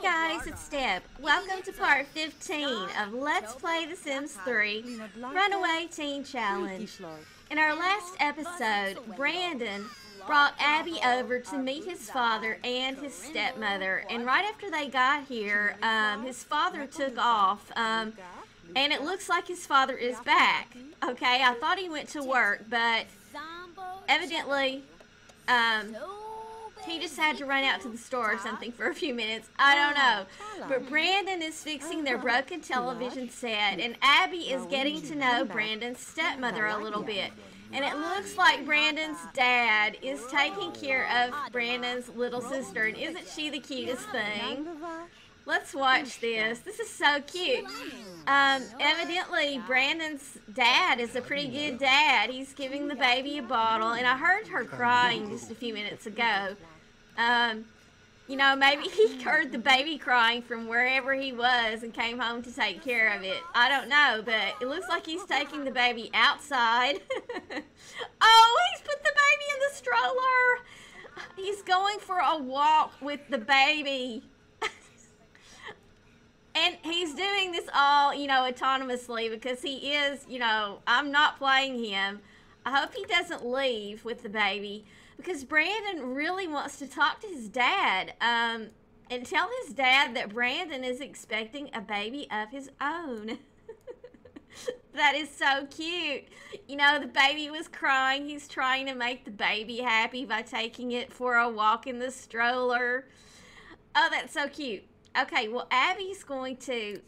guys, it's Deb. Welcome to part 15 of Let's Play The Sims 3 Runaway Teen Challenge. In our last episode, Brandon brought Abby over to meet his father and his stepmother, and right after they got here, his father took off, and it looks like his father is back. Okay, I thought he went to work, but evidently, he just had to run out to the store or something for a few minutes. I don't know. But Brandon is fixing their broken television set, and Abby is getting to know Brandon's stepmother a little bit. And it looks like Brandon's dad is taking care of Brandon's little sister. And isn't she the cutest thing? Let's watch this. This is so cute. Evidently, Brandon's dad is a pretty good dad. He's giving the baby a bottle, and I heard her crying just a few minutes ago. You know, maybe he heard the baby crying from wherever he was and came home to take care of it. I don't know, but it looks like he's taking the baby outside. Oh, he's put the baby in the stroller. He's going for a walk with the baby. And he's doing this all, you know, autonomously because he is, you know, I'm not playing him. I hope he doesn't leave with the baby because Brandon really wants to talk to his dad and tell his dad that Brandon is expecting a baby of his own. That is so cute. You know, the baby was crying. He's trying to make the baby happy by taking it for a walk in the stroller. Oh, that's so cute. Okay, well, Abby's going to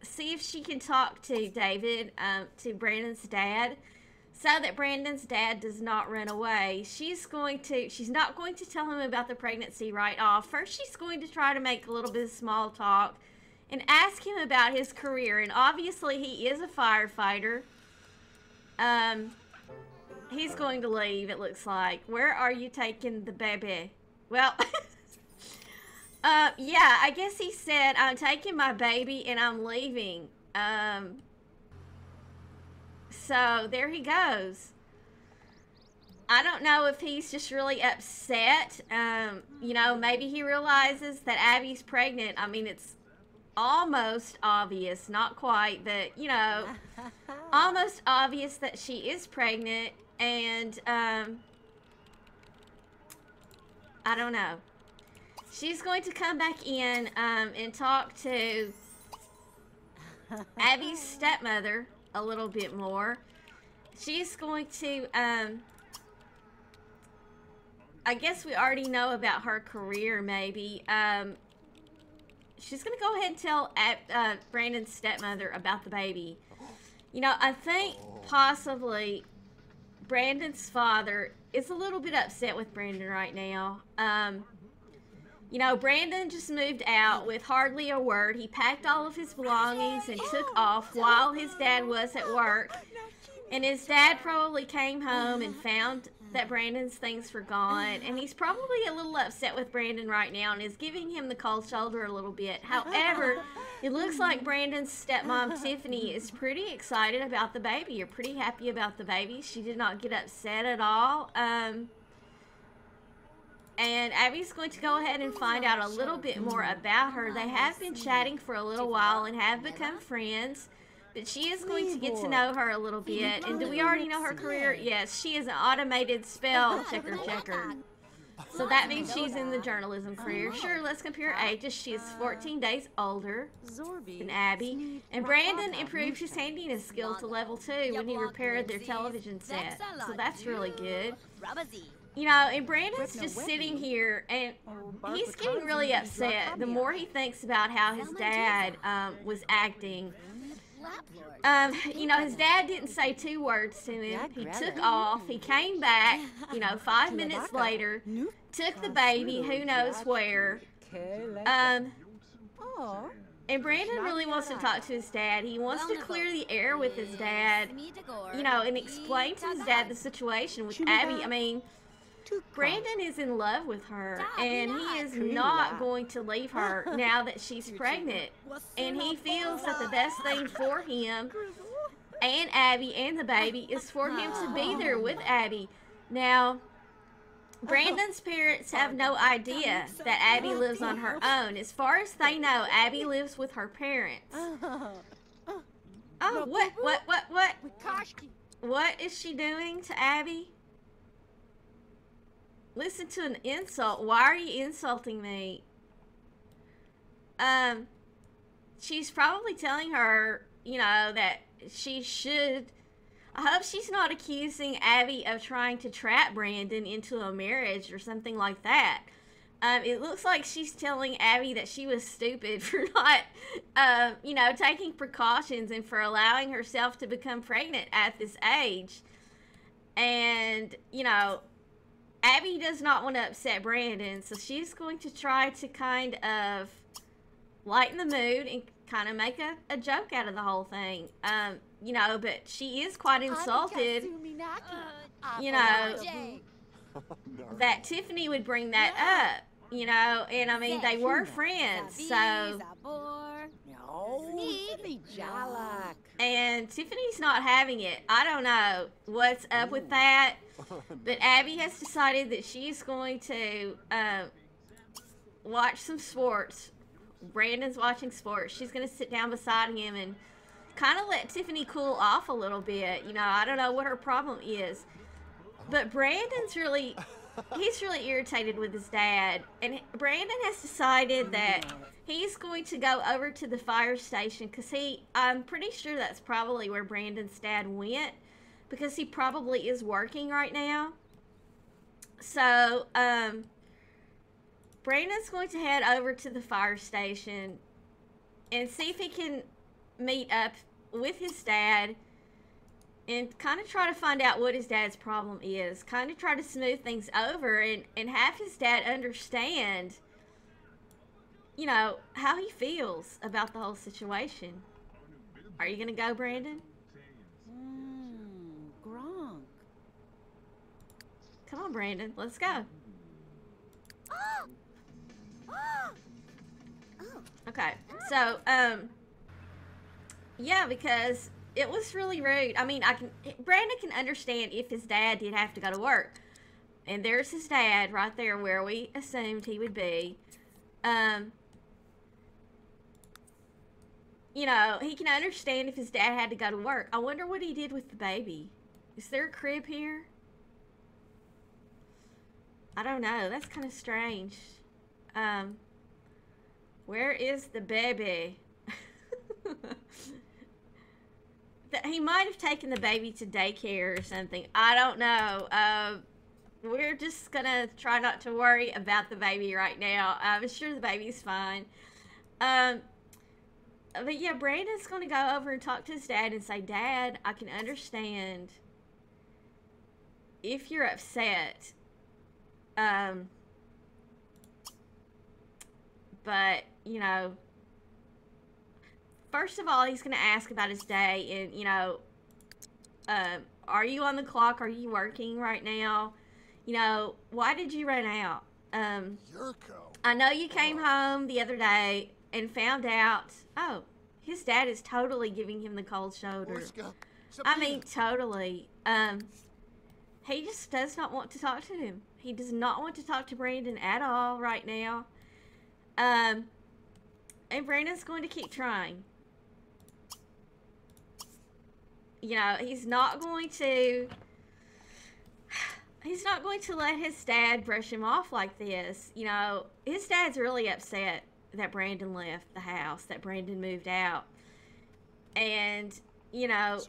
see if she can talk to David, to Brandon's dad, so that Brandon's dad does not run away. She's not going to tell him about the pregnancy right off. First, she's going to try to make a little bit of small talk and ask him about his career. And obviously, he is a firefighter. He's going to leave, it looks like. Where are you taking the baby? Well... yeah, I guess he said, I'm taking my baby and I'm leaving. So, there he goes. I don't know if he's just really upset. You know, maybe he realizes that Abby's pregnant. I mean, it's almost obvious, not quite, but, you know, almost obvious that she is pregnant. And, I don't know. She's going to come back in and talk to Abby's stepmother a little bit more. She's going to, I guess we already know about her career, maybe. She's going to go ahead and tell Brandon's stepmother about the baby. You know, I think possibly Brandon's father is a little bit upset with Brandon right now. You know, Brandon just moved out with hardly a word. He packed all of his belongings and took off while his dad was at work. And his dad probably came home and found that Brandon's things were gone. And he's probably a little upset with Brandon right now and is giving him the cold shoulder a little bit. However, it looks like Brandon's stepmom, Tiffany, is pretty excited about the baby or pretty happy about the baby. She did not get upset at all. And Abby's going to go ahead and find out a little bit more about her. They have been chatting for a little while and have become friends. But she is going to get to know her a little bit. And do we already know her career? Yes, she is an automated spell checker. So that means she's in the journalism career. Sure, let's compare ages. She is 14 days older than Abby. And Brandon improved his handiness skill to level 2 when he repaired their television set. So that's really good. You know, and Brandon's just sitting here, and he's getting really upset the more he thinks about how his dad was acting. You know, his dad didn't say 2 words to him. He took off. He came back, you know, 5 minutes later, took the baby who knows where. And Brandon really wants to talk to his dad. He wants to clear the air with his dad, you know, and explain to his dad the situation with Abby. I mean... Brandon is in love with her, and he is not going to leave her now that she's pregnant. And he feels that the best thing for him and Abby and the baby is for him to be there with Abby. Now, Brandon's parents have no idea that Abby lives on her own. As far as they know, Abby lives with her parents. Oh, what? What is she doing to Abby? Listen to an insult. Why are you insulting me? She's probably telling her, you know, that she should... I hope she's not accusing Abby of trying to trap Brandon into a marriage or something like that. It looks like she's telling Abby that she was stupid for not, you know, taking precautions and for allowing herself to become pregnant at this age. And, you know, Abby does not want to upset Brandon, so she's going to try to kind of lighten the mood and kind of make a joke out of the whole thing. You know, but she is quite insulted, you know, that Tiffany would bring that up, you know, and I mean, they were friends, so... And Tiffany's not having it. I don't know what's up with that, but Abby has decided that she's going to watch some sports. Brandon's watching sports. She's going to sit down beside him and kind of let Tiffany cool off a little bit. You know, I don't know what her problem is. But Brandon's really, he's really irritated with his dad. And Brandon has decided that he's going to go over to the fire station because I'm pretty sure that's probably where Brandon's dad went because he probably is working right now. So, Brandon's going to head over to the fire station and see if he can meet up with his dad and kind of try to find out what his dad's problem is. Kind of try to smooth things over and have his dad understand, you know, how he feels about the whole situation. Are you going to go, Brandon? Gronk. Come on, Brandon. Let's go. Okay, so, yeah, because it was really rude. I mean, Brandon can understand if his dad did have to go to work. And there's his dad right there where we assumed he would be. You know, he can understand if his dad had to go to work. I wonder what he did with the baby. Is there a crib here? I don't know. That's kind of strange. Where is the baby? He might have taken the baby to daycare or something. I don't know. We're just gonna try not to worry about the baby right now. I'm sure the baby's fine. But yeah, Brandon's gonna go over and talk to his dad and say, Dad, I can understand if you're upset. But, you know, first of all, he's going to ask about his day and, you know, are you on the clock? Are you working right now? You know, why did you run out? I know you came home the other day and found out, oh, his dad is totally giving him the cold shoulder. I mean, totally. He just does not want to talk to him. He does not want to talk to Brandon at all right now. And Brandon's going to keep trying. You know, he's not going to let his dad brush him off like this. You know, his dad's really upset that Brandon left the house, that Brandon moved out. And, you know,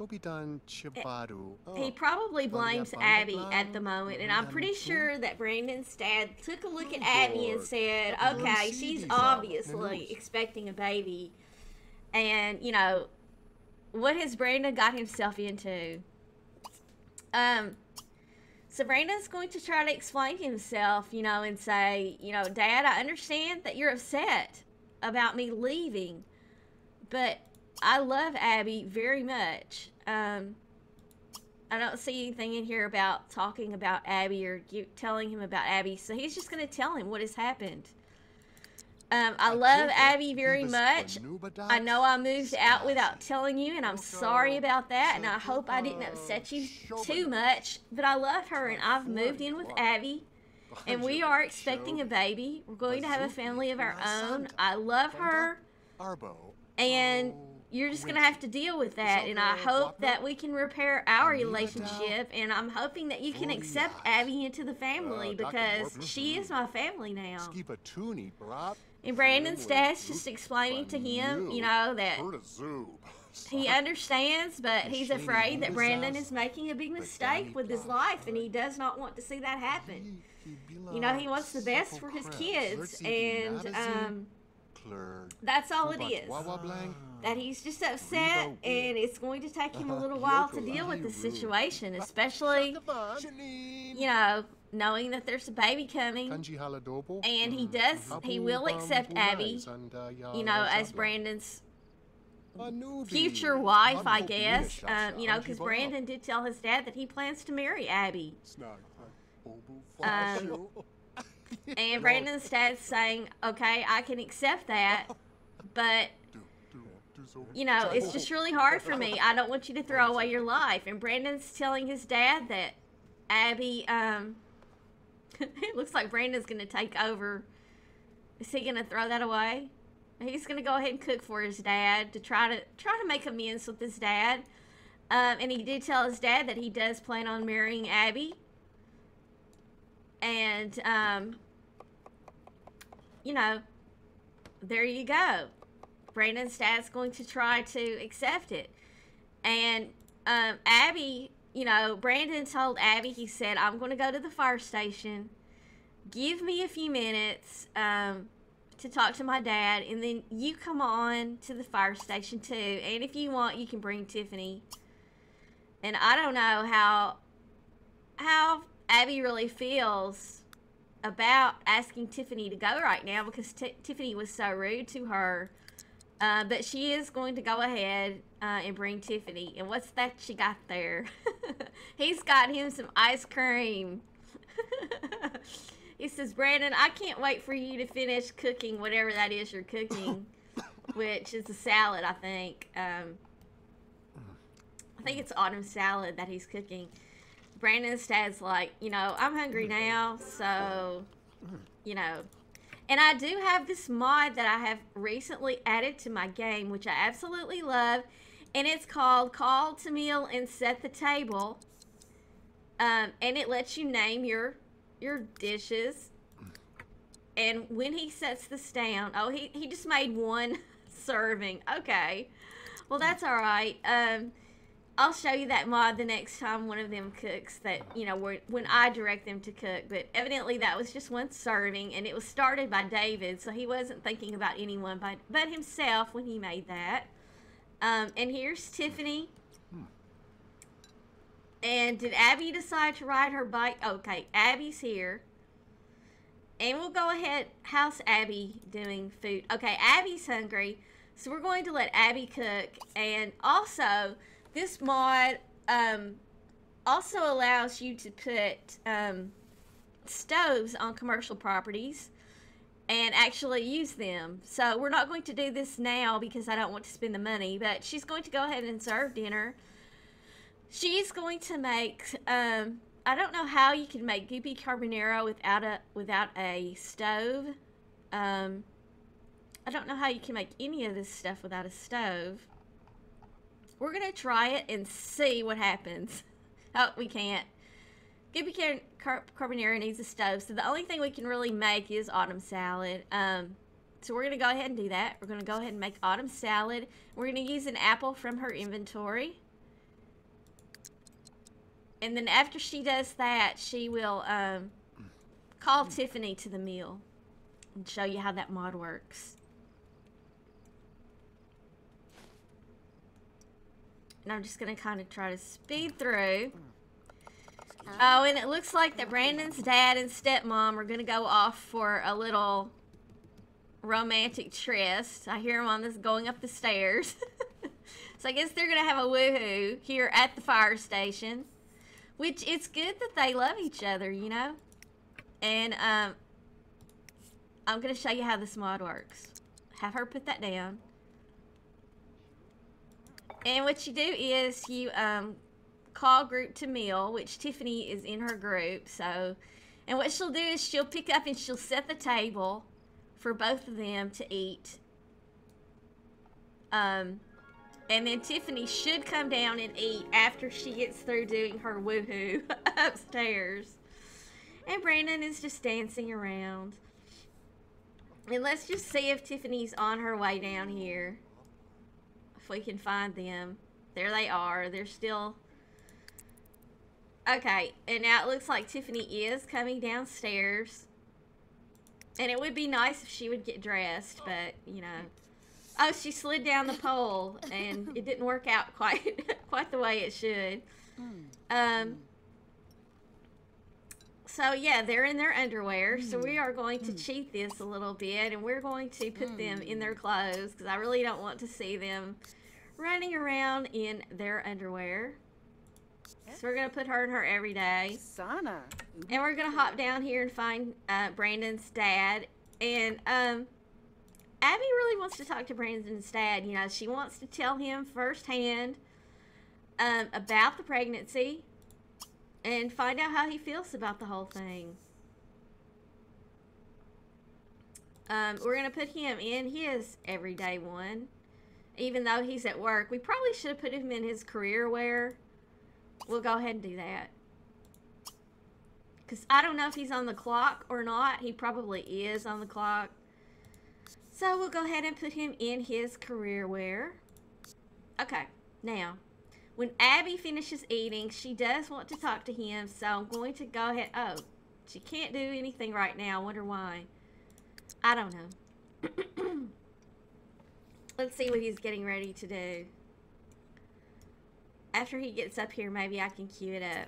he probably blames Abby at the moment, and I'm pretty sure that Brandon's dad took a look at Abby and said, okay, she's obviously expecting a baby, and, you know, what has Brandon got himself into? So Brandon's going to try to explain himself, you know, and say, you know, Dad, I understand that you're upset about me leaving, but I love Abby very much. I don't see anything in here about talking about Abby or telling him about Abby, so he's just going to tell him what has happened. I love Abby very much. I know I moved out without telling you, and I'm sorry about that, and I hope I didn't upset you too much, but I love her, and I've moved in with Abby, And we are expecting a baby. We're going to have a family of our own. I love her. And you're just going to have to deal with that. And I hope that we can repair our relationship. And I'm hoping that you can accept Abby into the family because she is my family now. And Brandon's dad's just explaining to him, you know, that he understands, but he's afraid that Brandon is making a big mistake with his life, and he does not want to see that happen. You know, he wants the best for his kids, and that's all it is. That he's just upset, and it's going to take him a little while to deal with the situation, especially, you know, knowing that there's a baby coming, and he will accept Abby, you know, as Brandon's future wife, I guess, you know, because Brandon did tell his dad that he plans to marry Abby. And Brandon's dad's saying, okay, I can accept that, but, you know, it's just really hard for me. I don't want you to throw away your life. And Brandon's telling his dad that Abby, it looks like Brandon's going to take over. Is he going to throw that away? He's going to go ahead and cook for his dad to try to make amends with his dad. And he did tell his dad that he does plan on marrying Abby. And, you know, there you go. Brandon's dad's going to try to accept it. And Abby, you know, Brandon told Abby, he said, I'm going to go to the fire station. Give me a few minutes to talk to my dad, and then you come on to the fire station too. And if you want, you can bring Tiffany. And I don't know how Abby really feels about asking Tiffany to go right now, because Tiffany was so rude to her. But she is going to go ahead and bring Tiffany. And what's that she got there? He's got him some ice cream. He says, Brandon, I can't wait for you to finish cooking whatever that is you're cooking, which is a salad, I think. I think it's autumn salad that he's cooking. Brandon's dad's like, you know, I'm hungry now, so, you know. And I do have this mod that I have recently added to my game, which I absolutely love. And it's called Call to Meal and Set the Table. And it lets you name your dishes. And when he sets this down, oh, he just made one serving. Okay. Well, that's all right. I'll show you that mod the next time one of them cooks, that, you know, when I direct them to cook. But evidently that was just one serving, and it was started by David, so he wasn't thinking about anyone but himself when he made that. And here's Tiffany. And did Abby decide to ride her bike? Okay, Abby's here. And we'll go ahead. How's Abby doing food? Okay, Abby's hungry, so we're going to let Abby cook. And also, this mod also allows you to put stoves on commercial properties and actually use them. So we're not going to do this now because I don't want to spend the money, but she's going to go ahead and serve dinner. She's going to make, I don't know how you can make goopy carbonara without a stove. I don't know how you can make any of this stuff without a stove. We're going to try it and see what happens. Oh, we can't. Goopy carbonara needs a stove, so the only thing we can really make is autumn salad. So we're going to go ahead and do that. We're going to go ahead and make autumn salad. We're going to use an apple from her inventory. And then after she does that, she will call Tiffany to the meal and show you how that mod works. And I'm just going to kind of try to speed through. Oh, and it looks like that Brandon's dad and stepmom are going to go off for a little romantic tryst. I hear them on this going up the stairs. So I guess they're going to have a woohoo here at the fire station. Which, it's good that they love each other, you know? And I'm going to show you how this mod works. Have her put that down. And what you do is you call group to meal, which Tiffany is in her group. So, And what she'll do is she'll pick up and she'll set the table for both of them to eat. And then Tiffany should come down and eat after she gets through doing her woohoo upstairs. And Brandon is just dancing around. And let's just see if Tiffany's on her way down here. If we can find them. There they are. They're still... Okay, and now it looks like Tiffany is coming downstairs. And it would be nice if she would get dressed, but, you know. Oh, she slid down the pole, and it didn't work out quite the way it should. So, yeah, they're in their underwear, so we are going to cheat this a little bit, and we're going to put them in their clothes, because I really don't want to see them running around in their underwear. So we're going to put her in her everyday. Sana. And we're going to hop down here and find Brandon's dad. And Abby really wants to talk to Brandon's dad. You know, she wants to tell him firsthand about the pregnancy and find out how he feels about the whole thing. We're going to put him in his everyday one, even though he's at work. We probably should have put him in his career wear. We'll go ahead and do that. Because I don't know if he's on the clock or not. He probably is on the clock. So we'll go ahead and put him in his career wear. Okay, now, when Abby finishes eating, she does want to talk to him. So I'm going to go ahead. Oh, she can't do anything right now. I wonder why. I don't know. Let's see what he's getting ready to do. After he gets up here, maybe I can cue it up.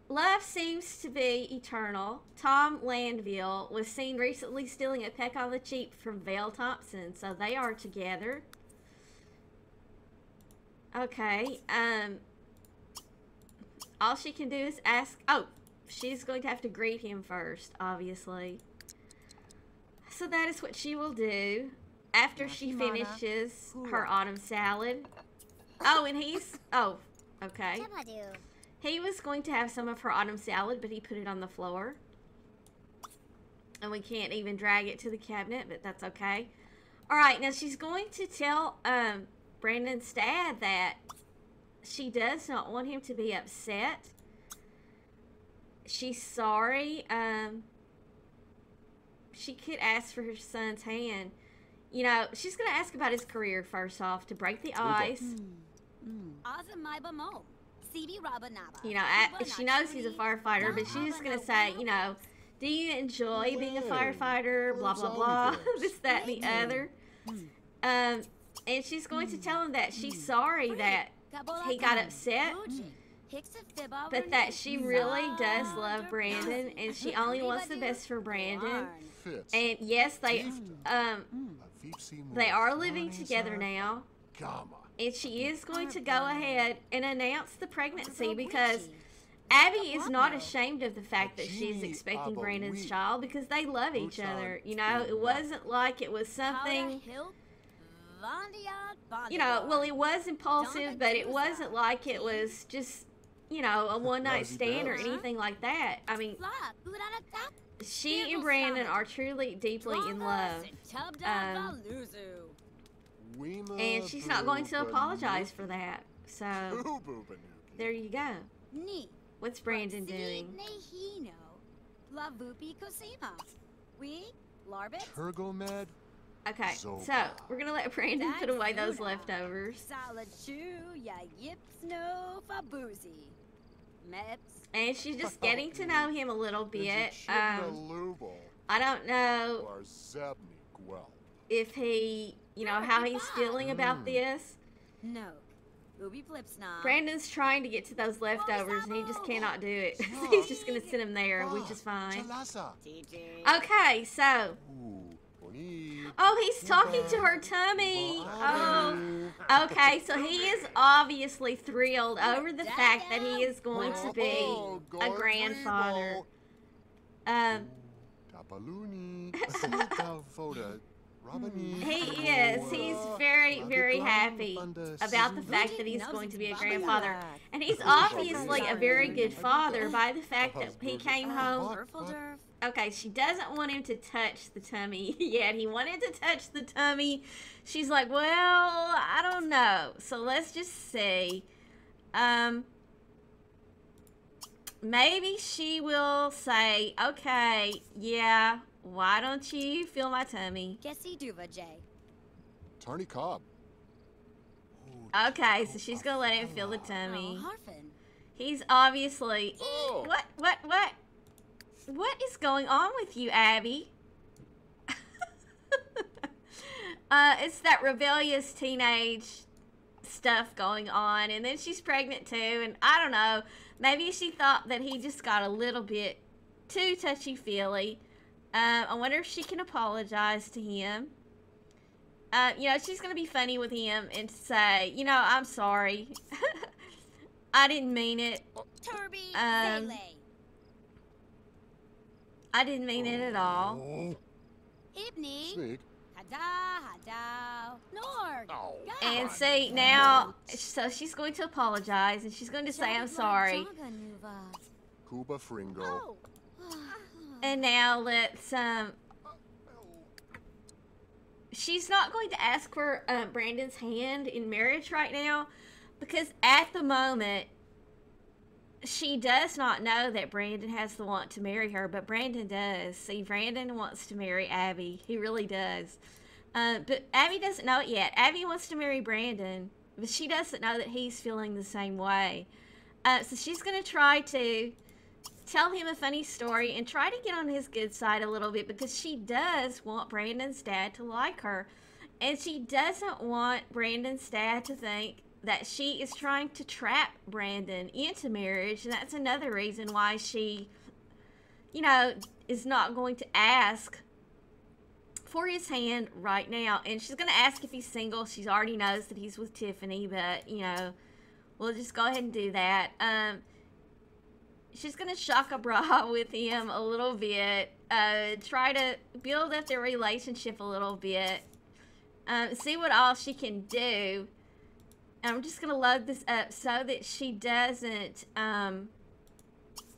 Love seems to be eternal. Tom Landville was seen recently stealing a peck on the cheek from Vale Thompson, so they are together. Okay, all she can do is ask... Oh, she's going to have to greet him first, obviously. So that is what she will do after she finishes her autumn salad. Oh, and he's... Oh, okay. He was going to have some of her autumn salad, but he put it on the floor. And we can't even drag it to the cabinet, but that's okay. Alright, now she's going to tell Brandon's dad that she does not want him to be upset. She's sorry. She could ask for her son's hand. You know, she's going to ask about his career first off to break the ice. You know, she knows he's a firefighter, but she's just going to say, you know, do you enjoy being a firefighter? Blah, blah, blah. This, that, and the other. And she's going to tell him that she's sorry that he got upset, but that she really does love Brandon, and she only wants the best for Brandon. And yes, they are living together now. And she is going to go ahead and announce the pregnancy because Abby is not ashamed of the fact that she's expecting Brandon's child because they love each other. You know, it wasn't like it was something, you know, well, it was impulsive, but it wasn't like it was just, you know, a one-night stand or anything like that. I mean, she and Brandon are truly, deeply in love. And she's not going to apologize for that. So, there you go. What's Brandon doing? Okay, so we're going to let Brandon put away those leftovers. And she's just getting to know him a little bit. I don't know if he, you know, how he's feeling about this. Brandon's trying to get to those leftovers and he just cannot do it. He's just going to sit him there, which is fine. Okay, so. Oh, he's talking to her tummy. Oh, okay, so he is obviously thrilled over the fact that he is going to be a grandfather. He is. He's very, very happy about the fact that he's going to be a grandfather. And he's obviously a very good father by the fact that he came home. Okay, she doesn't want him to touch the tummy yet. He wanted to touch the tummy. She's like, well, I don't know. So let's just see. Maybe she will say, okay, yeah, why don't you feel my tummy? Guessy Duva Jay. Tarny Cobb. Okay, so she's gonna let him feel the tummy. He's obviously... What is going on with you, Abby? It's that rebellious teenage stuff going on, and then she's pregnant too, and I don't know, maybe she thought that he just got a little bit too touchy-feely. I wonder if she can apologize to him. You know, she's gonna be funny with him and say, you know, I'm sorry. I didn't mean it. I didn't mean it at all. Ibni. And see, now, so she's going to apologize, and she's going to say, I'm sorry. Cuba Fringo. And now let's, she's not going to ask for Brandon's hand in marriage right now, because at the moment, she does not know that Brandon has the want to marry her, but Brandon does. See, Brandon wants to marry Abby. He really does. But Abby doesn't know it yet. Abby wants to marry Brandon, but she doesn't know that he's feeling the same way. So she's going to try to tell him a funny story and try to get on his good side a little bit, because she does want Brandon's dad to like her. And she doesn't want Brandon's dad to think that she is trying to trap Brandon into marriage. And that's another reason why she, you know, is not going to ask for his hand right now. And she's going to ask if he's single. She already knows that he's with Tiffany, but, you know, we'll just go ahead and do that. She's going to shock a bra with him a little bit. Try to build up their relationship a little bit. See what all she can do. And I'm just going to load this up so that she doesn't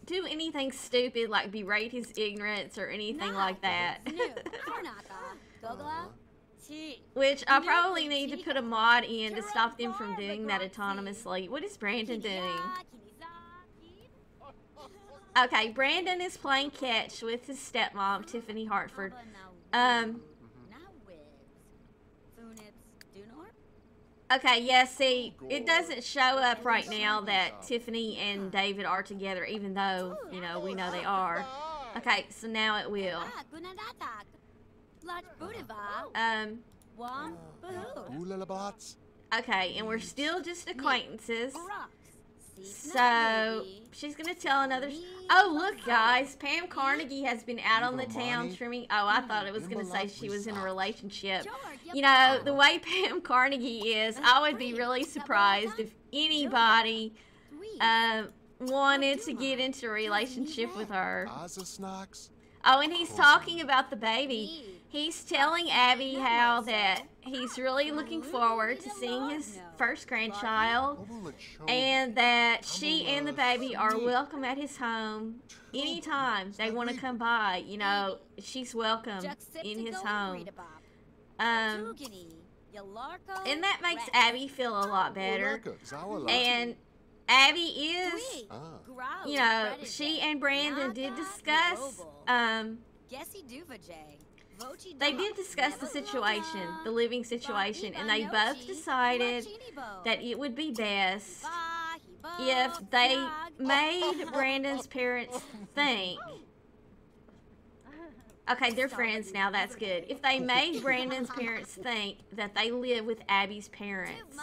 do anything stupid like berate his ignorance or anything like that. Which I probably need to put a mod in to stop them from doing that autonomously. What is Brandon doing? Okay, Brandon is playing catch with his stepmom, Tiffany Hartford. Okay, yeah, see, it doesn't show up right now that Tiffany and David are together, even though, you know, we know they are. Okay, so now it will. Okay, and we're still just acquaintances. So, she's going to tell another... Oh, look, guys. Pam Carnegie has been out on the town trimming... Oh, I thought it was going to say she was in a relationship. You know, the way Pam Carnegie is, I would be really surprised if anybody wanted to get into a relationship with her. Oh, and he's talking about the baby. He's telling Abby how that he's really looking forward to seeing his first grandchild, and that she and the baby are welcome at his home anytime they want to come by. You know, she's welcome in his home. And that makes Abby feel a lot better. And Abby is, you know, she and Brandon did discuss, they did discuss the situation, the living situation, and they both decided that it would be best if they made Brandon's parents think... Okay, they're friends now, that's good. If they made Brandon's parents think that they live with Abby's parents.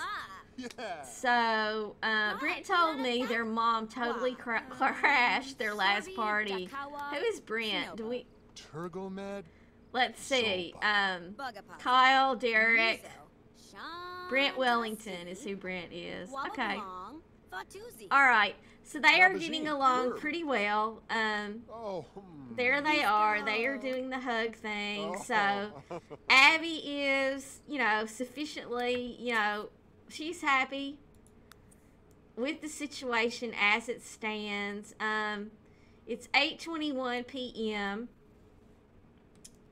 So, Brent told me their mom totally crashed their last party. Who is Brent? Do we... Turgomed? Let's see. Kyle, Derek, Brent Wellington is who Brent is. Okay. Alright. So they are Abby, getting along here. pretty well. Oh. There they are. They are doing the hug thing. Oh. So Abby is, you know, sufficiently, you know, she's happy with the situation as it stands. It's 8:21 p.m.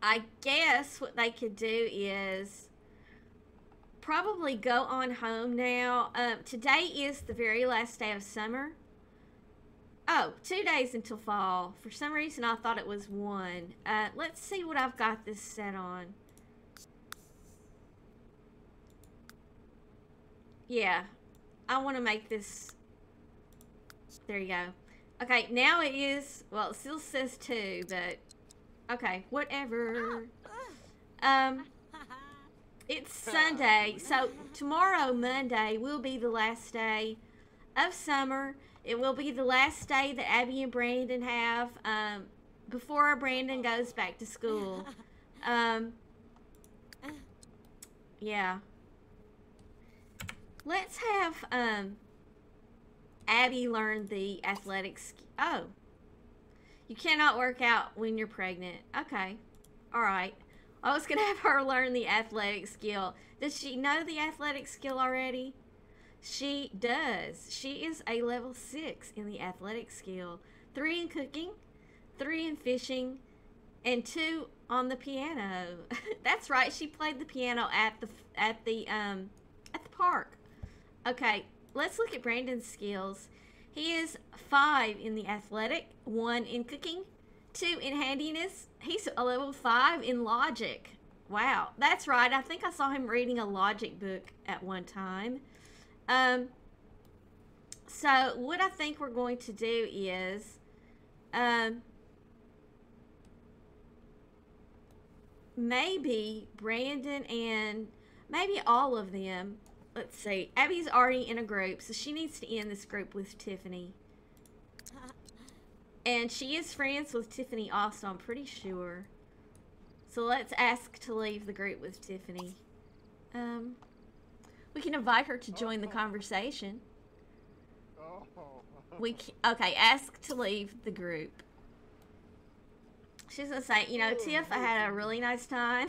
I guess what they could do is probably go on home now. Today is the very last day of summer. Oh, 2 days until fall. For some reason, I thought it was 1. Let's see what I've got this set on. Yeah, I want to make this. There you go. Okay, now it is. Well, it still says 2, but okay, whatever. It's Sunday, so tomorrow, Monday, will be the last day of summer. It will be the last day that Abby and Brandon have before Brandon goes back to school. Yeah. Let's have Abby learn the athletics. Oh. You cannot work out when you're pregnant. Okay. All right. I was going to have her learn the athletic skill. Does she know the athletic skill already? She does. She is a level 6 in the athletic skill. 3 in cooking, 3 in fishing, and 2 on the piano. That's right. She played the piano at the park. Okay, let's look at Brandon's skills. He is 5 in the athletic, 1 in cooking, 2 in handiness. He's a level 5 in logic. Wow, that's right. I think I saw him reading a logic book at one time. So what I think we're going to do is, maybe Brandon and maybe all of them. Let's see. Abby's already in a group, so she needs to end this group with Tiffany. And she is friends with Tiffany also, I'm pretty sure. So let's ask to leave the group with Tiffany. We can invite her to join the conversation. Okay, ask to leave the group. She's going to say, you know, Tiff, I had a really nice time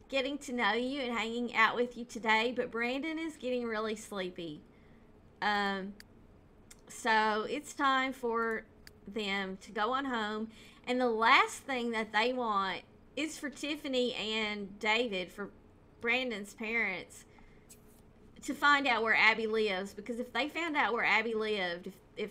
getting to know you and hanging out with you today, but Brandon is getting really sleepy. So it's time for them to go on home. And the last thing that they want is for Tiffany and David, for Brandon's parents, to find out where Abby lives, because if they found out where Abby lived, if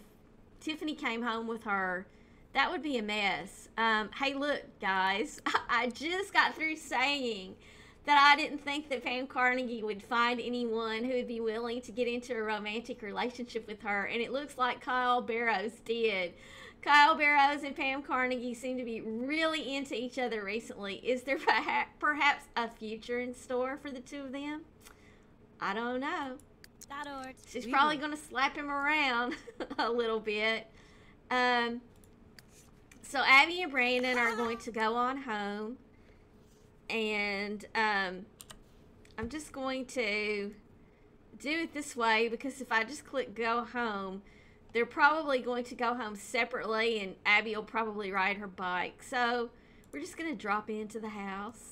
Tiffany came home with her, that would be a mess. Hey, look, guys, I just got through saying that I didn't think that Pam Carnegie would find anyone who would be willing to get into a romantic relationship with her, and it looks like Kyle Barrows did. Kyle Barrows and Pam Carnegie seem to be really into each other recently. Is there perhaps a future in store for the two of them? I don't know. She's probably going to slap him around a little bit. So Abby and Brandon are going to go on home. And I'm just going to do it this way, because if I just click go home, they're probably going to go home separately, and Abby will probably ride her bike. So we're just going to drop into the house.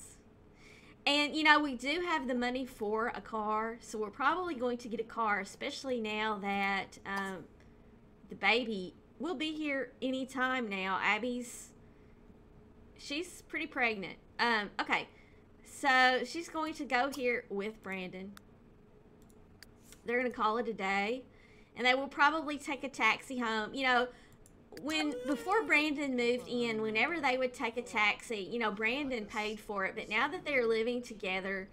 And, you know, we do have the money for a car, so we're probably going to get a car, especially now that the baby will be here anytime now. She's pretty pregnant. Okay, so she's going to go here with Brandon. They're going to call it a day, and they will probably take a taxi home. You know, before Brandon moved in, whenever they would take a taxi, you know, Brandon paid for it, but now that they're living together,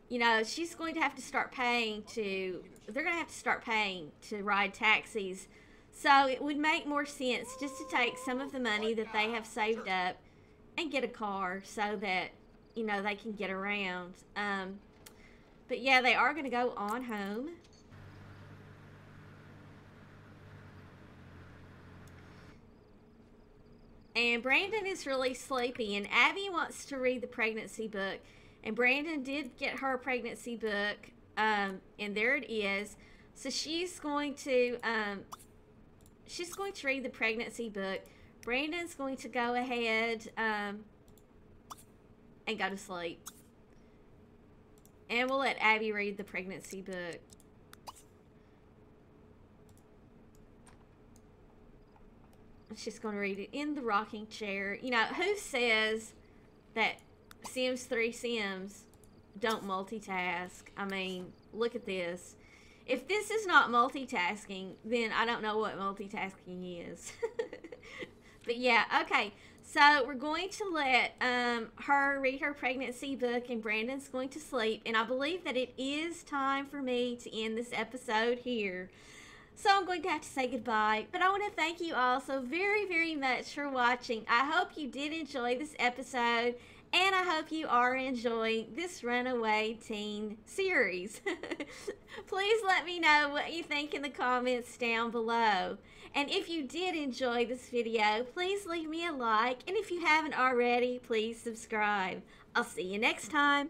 you know, she's going to have to start paying they're going to have to start paying to ride taxis. So it would make more sense just to take some of the money that they have saved up and get a car so that, you know, they can get around. But yeah, they are going to go on home. And Brandon is really sleepy, and Abby wants to read the pregnancy book. And Brandon did get her pregnancy book, and there it is. So she's going to she's going to read the pregnancy book. Brandon's going to go ahead and go to sleep. And we'll let Abby read the pregnancy book. She's going to read it in the rocking chair. You know, who says that Sims 3 Sims don't multitask? I mean, look at this. If this is not multitasking, then I don't know what multitasking is. But yeah, okay. So we're going to let her read her pregnancy book, and Brandon's going to sleep. And I believe that it is time for me to end this episode here. So I'm going to have to say goodbye. But I want to thank you all so very, very much for watching. I hope you did enjoy this episode. And I hope you are enjoying this Runaway Teen series. Please let me know what you think in the comments down below. And if you did enjoy this video, please leave me a like. And if you haven't already, please subscribe. I'll see you next time.